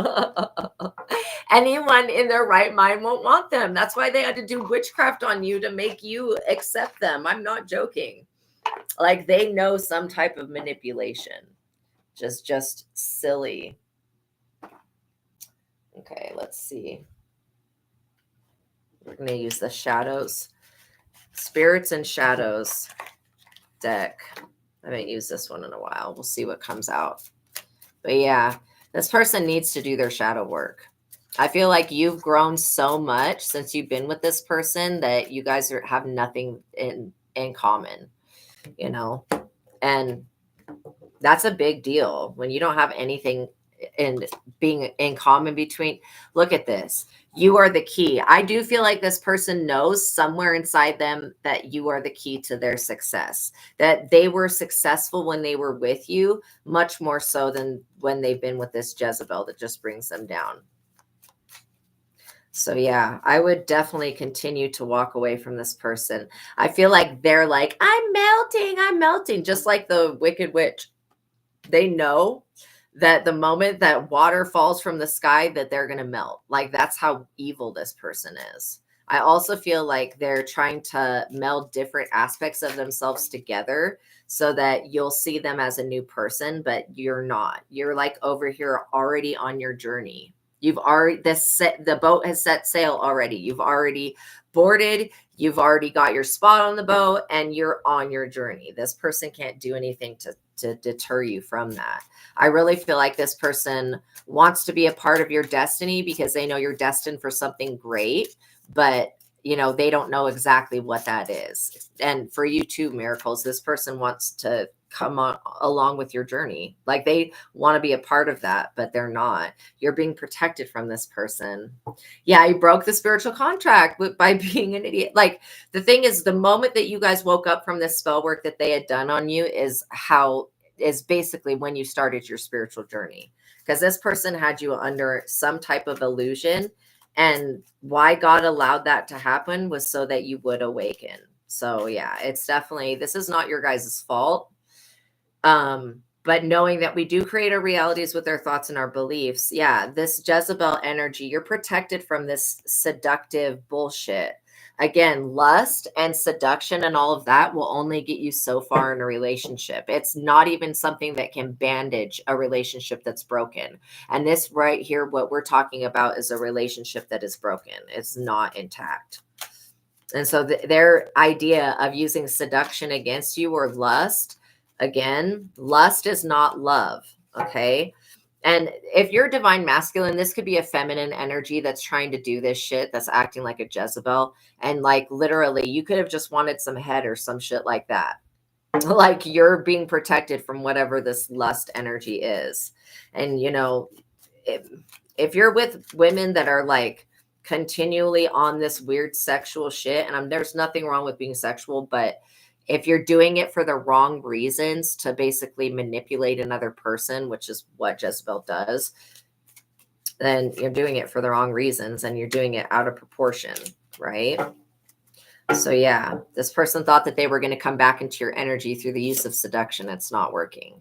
Anyone in their right mind won't want them. That's why they had to do witchcraft on you to make you accept them. I'm not joking. Like they know some type of manipulation. Just silly. Okay, let's see. We're going to use the shadows. Spirits and Shadows deck. I haven't used this one in a while. We'll see what comes out. But yeah, this person needs to do their shadow work. I feel like you've grown so much since you've been with this person that you guys have nothing in common, you know? And that's a big deal when you don't have anything in being in common between. Look at this. You are the key. I do feel like this person knows somewhere inside them that you are the key to their success, that they were successful when they were with you, much more so than when they've been with this Jezebel that just brings them down. So yeah, I would definitely continue to walk away from this person. I feel like they're like, I'm melting, just like the Wicked Witch. They know that the moment that water falls from the sky, that they're going to melt. Like that's how evil this person is. I also feel like they're trying to meld different aspects of themselves together so that you'll see them as a new person, but you're not. You're like over here already on your journey. You've already, the boat has set sail already. You've already boarded. You've already got your spot on the boat and you're on your journey. This person can't do anything to deter you from that. I really feel like this person wants to be a part of your destiny because they know you're destined for something great, but you know, they don't know exactly what that is. And for you too, Miracles, this person wants to come on along with your journey. Like they want to be a part of that, but they're not. You're being protected from this person. Yeah, you broke the spiritual contract by being an idiot. Like the thing is, the moment that you guys woke up from this spell work that they had done on you is basically when you started your spiritual journey, because this person had you under some type of illusion, and why God allowed that to happen was so that you would awaken. So yeah, it's definitely, this is not your guys' fault. But knowing that we do create our realities with our thoughts and our beliefs. Yeah, this Jezebel energy, you're protected from this seductive bullshit. Again, lust and seduction and all of that will only get you so far in a relationship. It's not even something that can bandage a relationship that's broken. And this right here, what we're talking about is a relationship that is broken. It's not intact. And so their idea of using seduction against you or lust, again, lust is not love. Okay. And if you're divine masculine, this could be a feminine energy that's trying to do this shit, that's acting like a Jezebel. And like literally, you could have just wanted some head or some shit like that. Like you're being protected from whatever this lust energy is. And, you know, if you're with women that are like continually on this weird sexual shit, and there's nothing wrong with being sexual, but if you're doing it for the wrong reasons to basically manipulate another person, which is what Jezebel does, then you're doing it for the wrong reasons and you're doing it out of proportion, right? So yeah, this person thought that they were going to come back into your energy through the use of seduction. It's not working.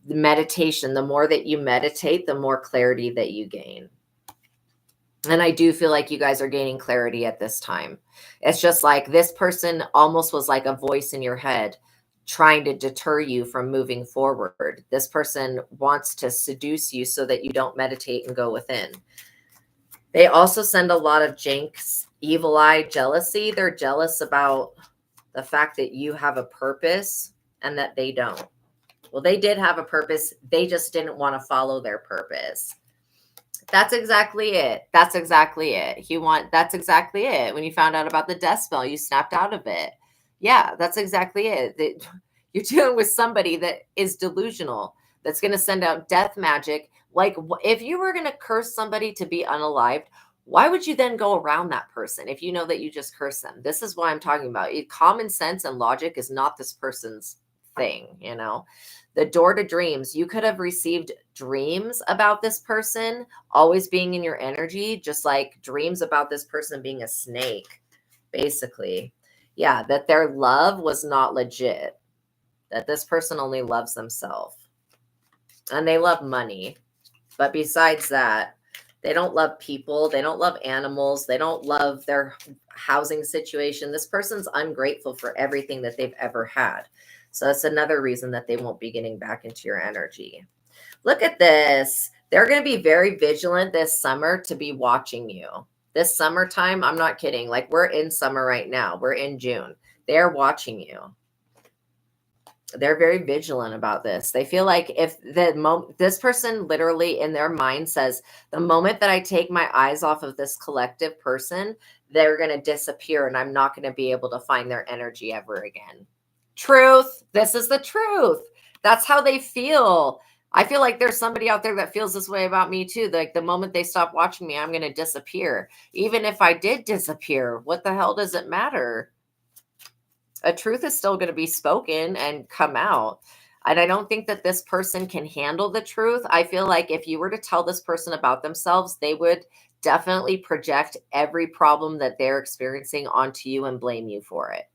The meditation, the more that you meditate, the more clarity that you gain. And I do feel like you guys are gaining clarity at this time. It's just like this person almost was like a voice in your head trying to deter you from moving forward. This person wants to seduce you so that you don't meditate and go within. They also send a lot of jinx, evil eye, jealousy. They're jealous about the fact that you have a purpose and that they don't. Well, they did have a purpose. They just didn't want to follow their purpose. That's exactly it. That's exactly it. That's exactly it. When you found out about the death spell, you snapped out of it. Yeah, that's exactly it. You're dealing with somebody that is delusional, that's going to send out death magic. Like if you were going to curse somebody to be unalived, why would you then go around that person if you know that you just curse them? This is what I'm talking about. Common sense and logic is not this person's thing, you know. The door to dreams, you could have received dreams about this person always being in your energy, just like dreams about this person being a snake, basically. Yeah, that their love was not legit, that this person only loves themselves and they love money. But besides that, they don't love people. They don't love animals. They don't love their housing situation. This person's ungrateful for everything that they've ever had. So that's another reason that they won't be getting back into your energy. Look at this. They're going to be very vigilant this summer to be watching you. This summertime, I'm not kidding. Like we're in summer right now. We're in June. They're watching you. They're very vigilant about this. They feel like if this person literally in their mind says, the moment that I take my eyes off of this collective person, they're going to disappear and I'm not going to be able to find their energy ever again. Truth. This is the truth. That's how they feel. I feel like there's somebody out there that feels this way about me too. Like the moment they stop watching me, I'm going to disappear. Even if I did disappear, what the hell does it matter? A truth is still going to be spoken and come out. And I don't think that this person can handle the truth. I feel like if you were to tell this person about themselves, they would definitely project every problem that they're experiencing onto you and blame you for it.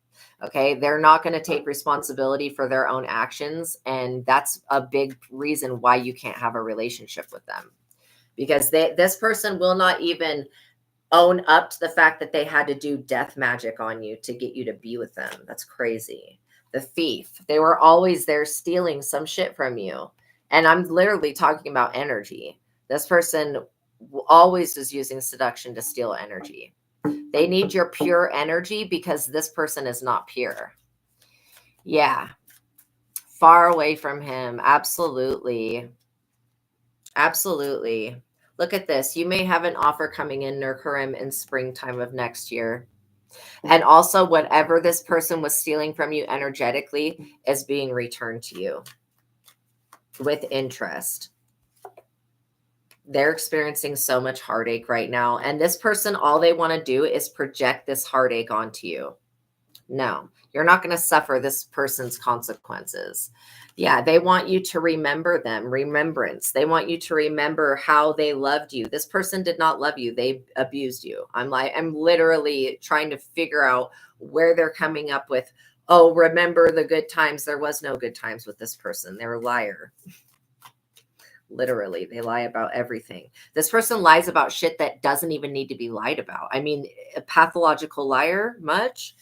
Okay, they're not going to take responsibility for their own actions. And that's a big reason why you can't have a relationship with them, because this person will not even own up to the fact that they had to do death magic on you to get you to be with them. That's crazy. The thief, they were always there stealing some shit from you. And I'm literally talking about energy. This person always is using seduction to steal energy. They need your pure energy because this person is not pure. Yeah. Far away from him. Absolutely. Absolutely. Look at this. You may have an offer coming in Nurkurim in springtime of next year. And also whatever this person was stealing from you energetically is being returned to you with interest. They're experiencing so much heartache right now. And this person, all they want to do is project this heartache onto you. No, you're not going to suffer this person's consequences. Yeah, they want you to remember them, remembrance. They want you to remember how they loved you. This person did not love you. They abused you. I'm literally trying to figure out where they're coming up with, oh, remember the good times. There was no good times with this person. They're a liar. Literally, they lie about everything. This person lies about shit that doesn't even need to be lied about. I mean, a pathological liar, much.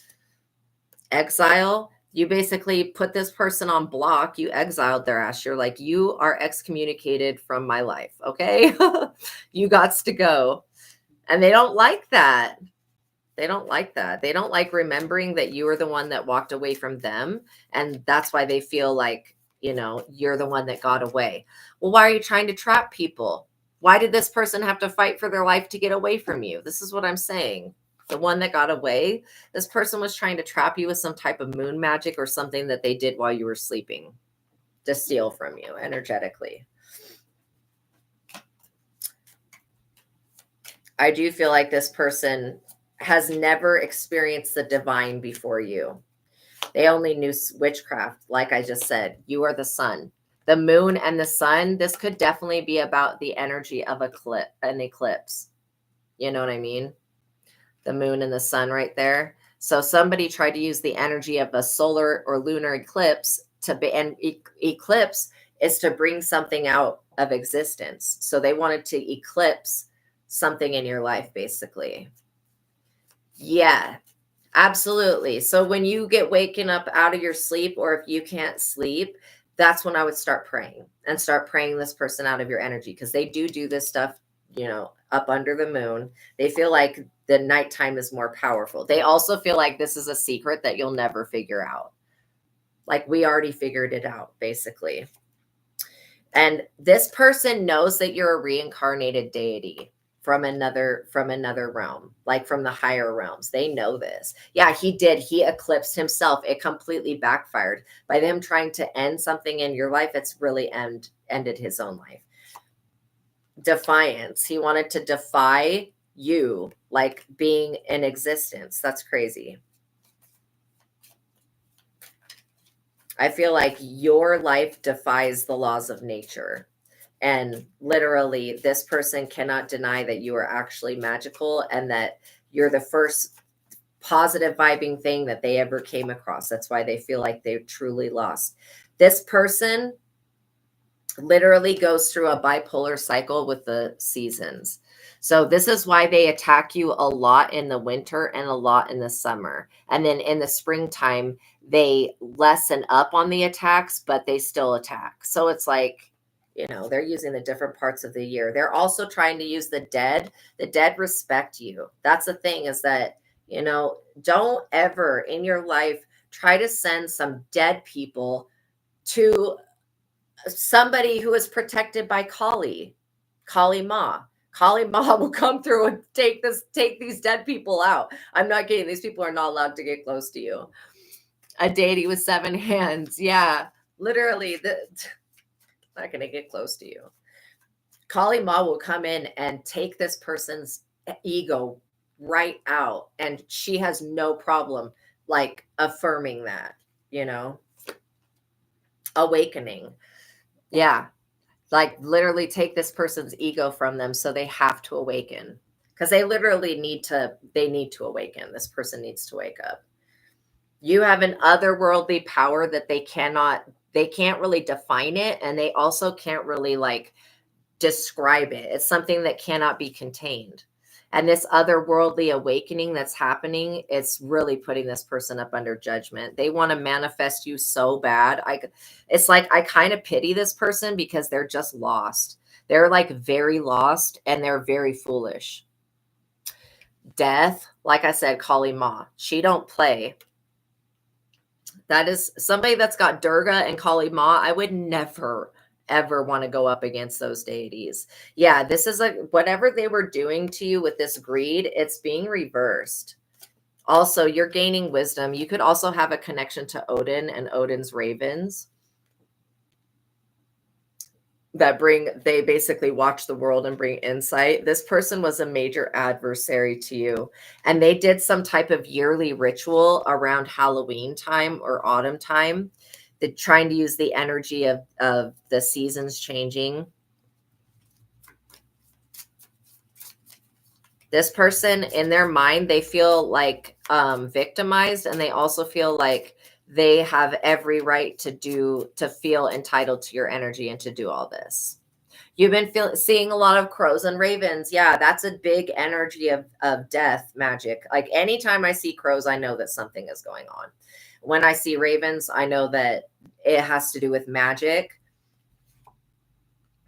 Exile, you basically put this person on block. You exiled their ass. You're like, you are excommunicated from my life. Okay. You gots to go. And they don't like that. They don't like that. They don't like remembering that you were the one that walked away from them. And that's why they feel like you know, you're the one that got away. Well, why are you trying to trap people? Why did this person have to fight for their life to get away from you? This is what I'm saying. The one that got away, this person was trying to trap you with some type of moon magic or something that they did while you were sleeping to steal from you energetically. I do feel like this person has never experienced the divine before you. They only knew witchcraft. Like I just said, you are the sun. The moon and the sun, this could definitely be about the energy of an eclipse. You know what I mean? The moon and the sun right there. So somebody tried to use the energy of a solar or lunar eclipse to be, and eclipse is to bring something out of existence. So they wanted to eclipse something in your life, basically. Yeah, absolutely. So when you get waken up out of your sleep, or if you can't sleep, that's when I would start praying and start praying this person out of your energy, because they do this stuff, you know, up under the moon. They feel like the nighttime is more powerful. They also feel like this is a secret that you'll never figure out. Like we already figured it out, basically. And this person knows that you're a reincarnated deity from another realm, like from the higher realms. They know this. Yeah, he did. He eclipsed himself. It completely backfired. By them trying to end something in your life, it's really ended his own life. Defiance. He wanted to defy you, like being in existence. That's crazy. I feel like your life defies the laws of nature. And literally, this person cannot deny that you are actually magical and that you're the first positive vibing thing that they ever came across. That's why they feel like they're truly lost. This person literally goes through a bipolar cycle with the seasons. So this is why they attack you a lot in the winter and a lot in the summer. And then in the springtime, they lessen up on the attacks, but they still attack. So it's like, you know, they're using the different parts of the year. They're also trying to use the dead. The dead respect you. That's the thing, is that, you know, don't ever in your life try to send some dead people to somebody who is protected by Kali Ma. Kali Ma will come through and take these dead people out. I'm not kidding. These people are not allowed to get close to you. A deity with 7 hands. Yeah, literally, not going to get close to you. Kali Ma will come in and take this person's ego right out. And she has no problem like affirming that, you know, awakening. Yeah. Like literally take this person's ego from them. So they have to awaken, because they literally need to awaken. This person needs to wake up. You have an otherworldly power that they can't really define it. And they also can't really like describe it. It's something that cannot be contained. And this otherworldly awakening that's happening, it's really putting this person up under judgment. They want to manifest you so bad. It's like I kind of pity this person because they're just lost. They're like very lost and they're very foolish. Death, like I said, Kali Ma, she don't play. That is somebody that's got Durga and Kali Ma. I would never ever want to go up against those deities. Yeah, this is like whatever they were doing to you with this greed, it's being reversed. Also, you're gaining wisdom. You could also have a connection to Odin and Odin's ravens that they basically watch the world and bring insight. This person was a major adversary to you, and they did some type of yearly ritual around Halloween time or autumn time. They're trying to use the energy of the seasons changing. This person, in their mind, they feel like victimized, and they also feel like they have every right to feel entitled to your energy and to do all this. You've been seeing a lot of crows and ravens. Yeah, that's a big energy of death magic. Like anytime I see crows, I know that something is going on. When I see ravens, I know that it has to do with magic.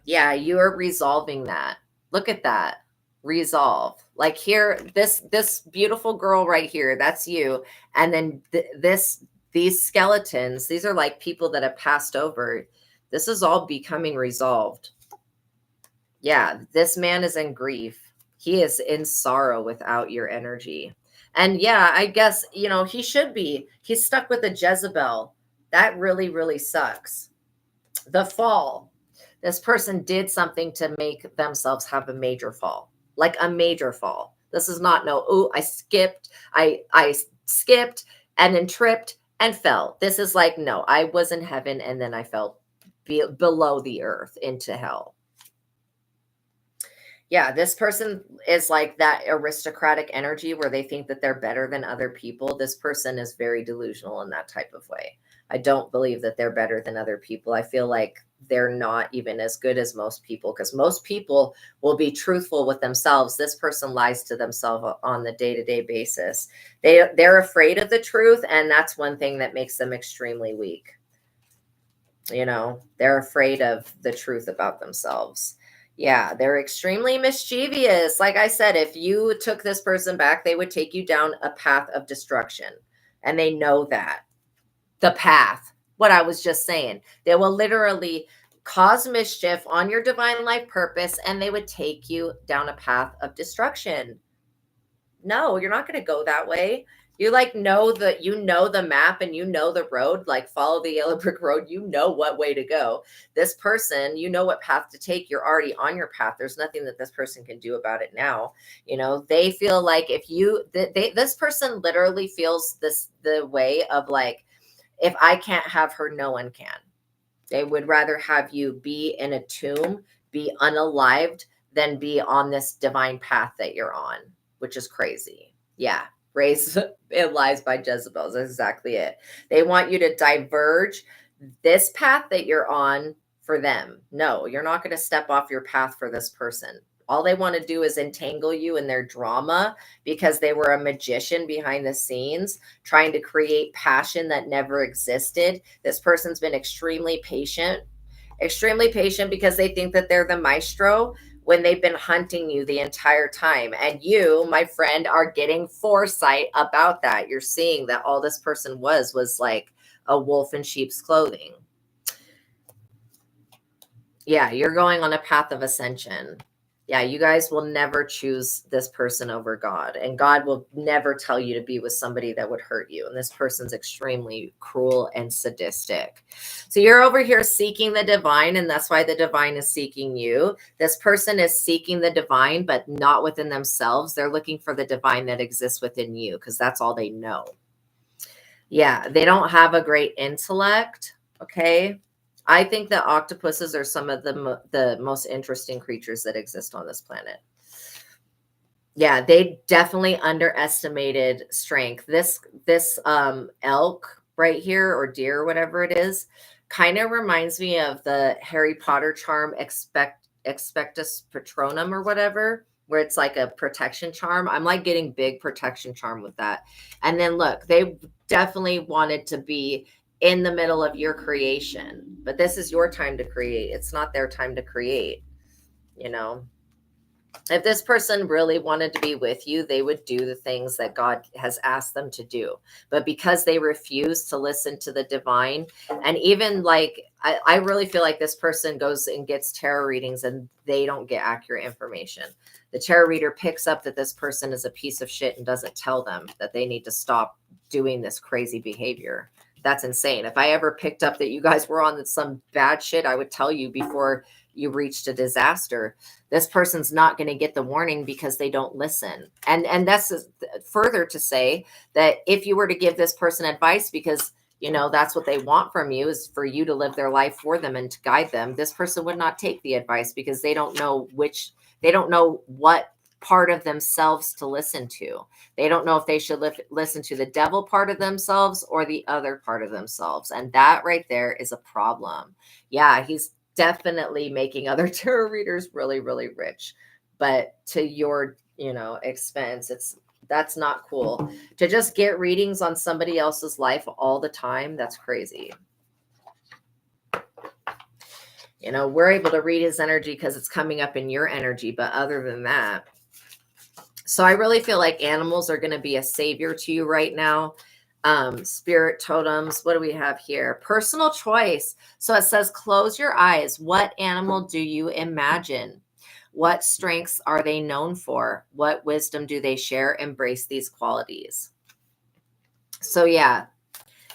Yeah, you are resolving that. Look at that. Resolve. Like here, this beautiful girl right here, that's you. And then this these skeletons, these are like people that have passed over. This is all becoming resolved. Yeah, this man is in grief. He is in sorrow without your energy. And yeah, I guess, you know, he should be. He's stuck with a Jezebel. That really, really sucks. The fall. This person did something to make themselves have a major fall, like a major fall. This is not no, oh, I skipped and then tripped and fell. This is like, no, I was in heaven and then I fell below the earth into hell. Yeah, this person is like that aristocratic energy where they think that they're better than other people. This person is very delusional in that type of way. I don't believe that they're better than other people. I feel like they're not even as good as most people, because most people will be truthful with themselves. This person lies to themselves on the day-to-day basis. They're afraid of the truth, and that's one thing that makes them extremely weak. You know, they're afraid of the truth about themselves. Yeah, they're extremely mischievous. Like I said, if you took this person back, they would take you down a path of destruction. And they know that. The path, what I was just saying. They will literally cause mischief on your divine life purpose, and they would take you down a path of destruction. No, you're not going to go that way. You like know that, you know the map and you know the road, like follow the yellow brick road. You know what way to go. This person, you know what path to take. You're already on your path. There's nothing that this person can do about it now. You know, they feel like if you, this person literally feels the way of like, if I can't have her, no one can. They would rather have you be in a tomb, be unalived, than be on this divine path that you're on, which is crazy. Yeah. Raised in lies by Jezebel. That's exactly it. They want you to diverge this path that you're on for them. No, you're not going to step off your path for this person. All they want to do is entangle you in their drama, because they were a magician behind the scenes trying to create passion that never existed. This person's been extremely patient because they think that they're the maestro when they've been hunting you the entire time. And you, my friend, are getting foresight about that. You're seeing that all this person was like a wolf in sheep's clothing. Yeah, you're going on a path of ascension. Yeah, you guys will never choose this person over God, and God will never tell you to be with somebody that would hurt you. And this person's extremely cruel and sadistic. So you're over here seeking the divine, and that's why the divine is seeking you. This person is seeking the divine, but not within themselves. They're looking for the divine that exists within you, because that's all they know. Yeah, they don't have a great intellect. Okay. I think that octopuses are some of the most interesting creatures that exist on this planet. Yeah, they definitely underestimated strength. This elk right here, or deer, or whatever it is, kind of reminds me of the Harry Potter charm Expectus Patronum or whatever, where it's like a protection charm. I'm like getting big protection charm with that. And then look, they definitely wanted to be in the middle of your creation, but this is your time to create. It's not their time to create. You know, if this person really wanted to be with you, they would do the things that God has asked them to do. But because they refuse to listen to the divine, and even like, I really feel like this person goes and gets tarot readings and they don't get accurate information. The tarot reader picks up that this person is a piece of shit and doesn't tell them that they need to stop doing this crazy behavior. That's insane. If I ever picked up that you guys were on some bad shit, I would tell you before you reached a disaster. This person's not going to get the warning because they don't listen. And that's further to say that if you were to give this person advice, because you know that's what they want from you, is for you to live their life for them and to guide them, this person would not take the advice, because they don't know what part of themselves to listen to. They don't know if they should listen to the devil part of themselves or the other part of themselves. And that right there is a problem. Yeah, he's definitely making other tarot readers really, really rich, but to your, expense. That's not cool. To just get readings on somebody else's life all the time, that's crazy. We're able to read his energy because it's coming up in your energy, but other than that. So I really feel like animals are going to be a savior to you right now. Spirit totems. What do we have here? Personal choice. So it says, close your eyes. What animal do you imagine? What strengths are they known for? What wisdom do they share? Embrace these qualities. So yeah,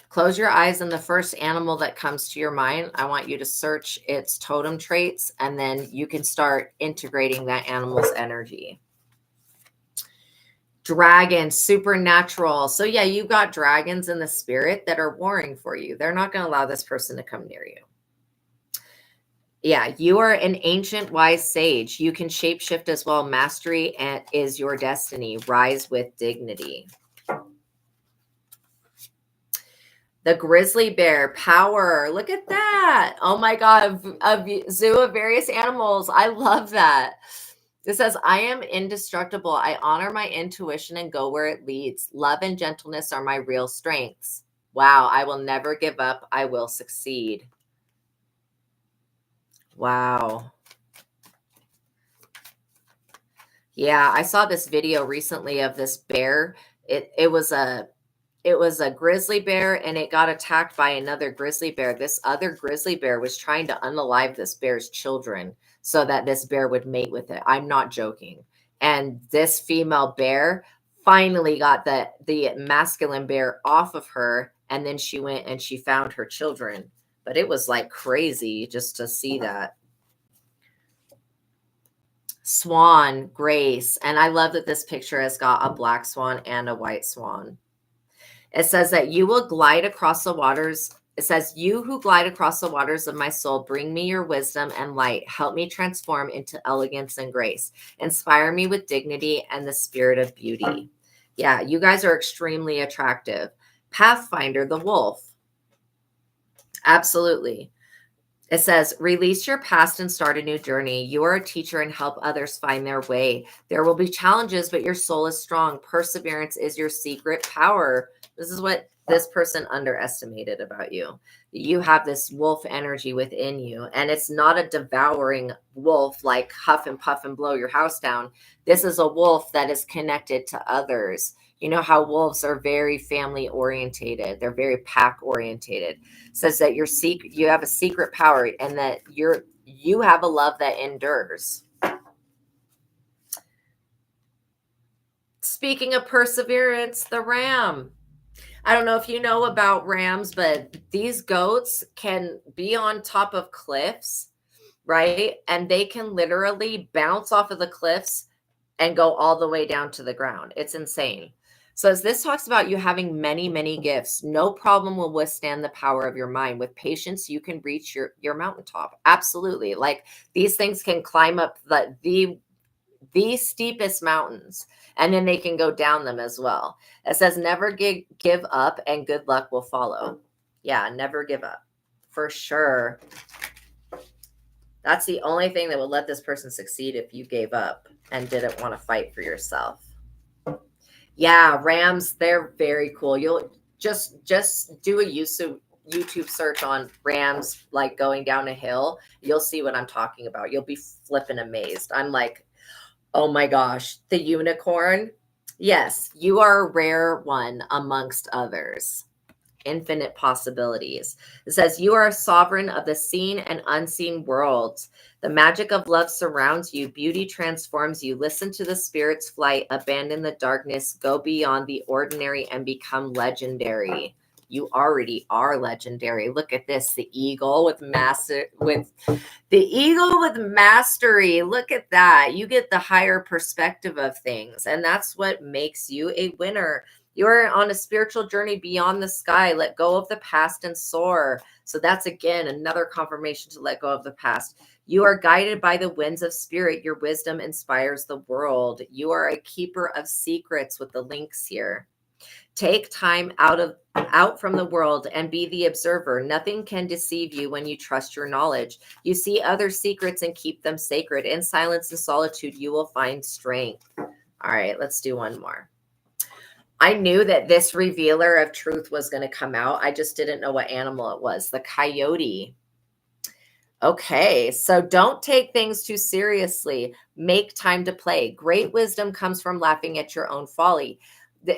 close your eyes, and the first animal that comes to your mind, I want you to search its totem traits, and then you can start integrating that animal's energy. Dragon, supernatural. So yeah, you've got dragons in the spirit that are warring for you. They're not going to allow this person to come near you. Yeah, you are an ancient wise sage. You can shapeshift as well. Mastery is your destiny. Rise with dignity. The grizzly bear, power. Look at that. Oh my God, a zoo of various animals. I love that. It says, I am indestructible. I honor my intuition and go where it leads. Love and gentleness are my real strengths. Wow, I will never give up. I will succeed. Wow. Yeah, I saw this video recently of this bear. It was a grizzly bear, and it got attacked by another grizzly bear. This other grizzly bear was trying to unalive this bear's children so that this bear would mate with it. I'm not joking. And this female bear finally got the masculine bear off of her, and then she went and she found her children. But it was like crazy just to see that. Swan, grace. And I love that this picture has got a black swan and a white swan. It says that you will glide across the waters. It says, you who glide across the waters of my soul, bring me your wisdom and light. Help me transform into elegance and grace. Inspire me with dignity and the spirit of beauty. Yeah, you guys are extremely attractive. Pathfinder, the wolf. Absolutely. It says, release your past and start a new journey. You are a teacher and help others find their way. There will be challenges, but your soul is strong. Perseverance is your secret power. This is what this person underestimated about you. You have this wolf energy within you, and it's not a devouring wolf like huff and puff and blow your house down. This is a wolf that is connected to others. You know how wolves are very family orientated. They're very pack orientated. Says that you have a secret power, and that you have a love that endures. Speaking of perseverance, the ram. I don't know if you know about rams, but these goats can be on top of cliffs, right? And they can literally bounce off of the cliffs and go all the way down to the ground. It's insane. So as this talks about you having many, many gifts, no problem will withstand the power of your mind. With patience, you can reach your mountaintop. Absolutely. Like these things can climb up the steepest mountains, and then they can go down them as well. It says never give up and good luck will follow. Yeah, never give up. For sure. That's the only thing that will let this person succeed, if you gave up and didn't want to fight for yourself. Yeah, rams, they're very cool. You'll just do a YouTube search on rams like going down a hill. You'll see what I'm talking about. You'll be flipping amazed. I'm like, oh my gosh, the unicorn. Yes, you are a rare one amongst others. Infinite possibilities. It says you are a sovereign of the seen and unseen worlds. The magic of love surrounds you. Beauty transforms you. Listen to the spirit's flight. Abandon the darkness. Go beyond the ordinary and become legendary. You already are legendary. Look at this. The eagle with mastery. Look at that. You get the higher perspective of things. And that's what makes you a winner. You're on a spiritual journey beyond the sky. Let go of the past and soar. So that's, again, another confirmation to let go of the past. You are guided by the winds of spirit. Your wisdom inspires the world. You are a keeper of secrets with the links here. Take time out from the world and be the observer. Nothing can deceive you when you trust your knowledge. You see other secrets and keep them sacred. In silence and solitude, you will find strength. All right, let's do one more. I knew that this revealer of truth was going to come out. I just didn't know what animal it was. The coyote. Okay, so don't take things too seriously. Make time to play. Great wisdom comes from laughing at your own folly.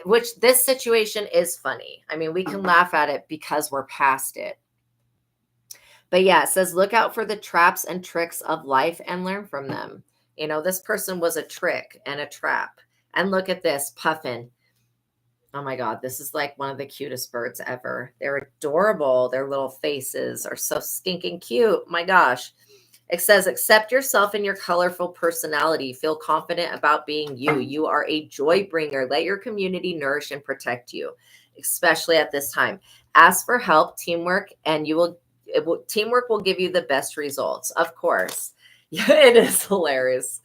which this situation is funny. I mean, we can laugh at it because we're past it. But yeah, it says, look out for the traps and tricks of life and learn from them. You know, this person was a trick and a trap. And look at this puffin. Oh my God, this is like one of the cutest birds ever. They're adorable. Their little faces are so stinking cute. My gosh. It says, accept yourself and your colorful personality. Feel confident about being you. You are a joy bringer. Let your community nourish and protect you, especially at this time. Ask for help, teamwork, and teamwork will give you the best results. Of course. Yeah, it is hilarious.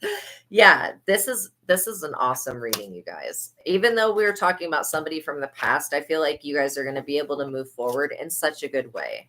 Yeah, this is an awesome reading, you guys. Even though we were talking about somebody from the past, I feel like you guys are going to be able to move forward in such a good way.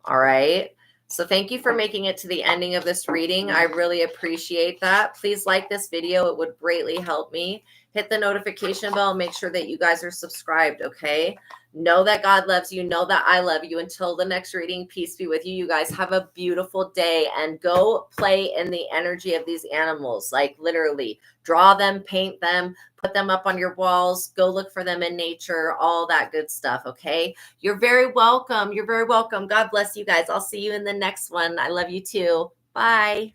All right. So thank you for making it to the ending of this reading. I really appreciate that. Please like this video. It would greatly help me. Hit the notification bell. Make sure that you guys are subscribed, okay? Know that God loves you. Know that I love you. Until the next reading, peace be with you. You guys have a beautiful day and go play in the energy of these animals. Like literally draw them, paint them, put them up on your walls, go look for them in nature, all that good stuff, okay? You're very welcome. You're very welcome. God bless you guys. I'll see you in the next one. I love you too. Bye.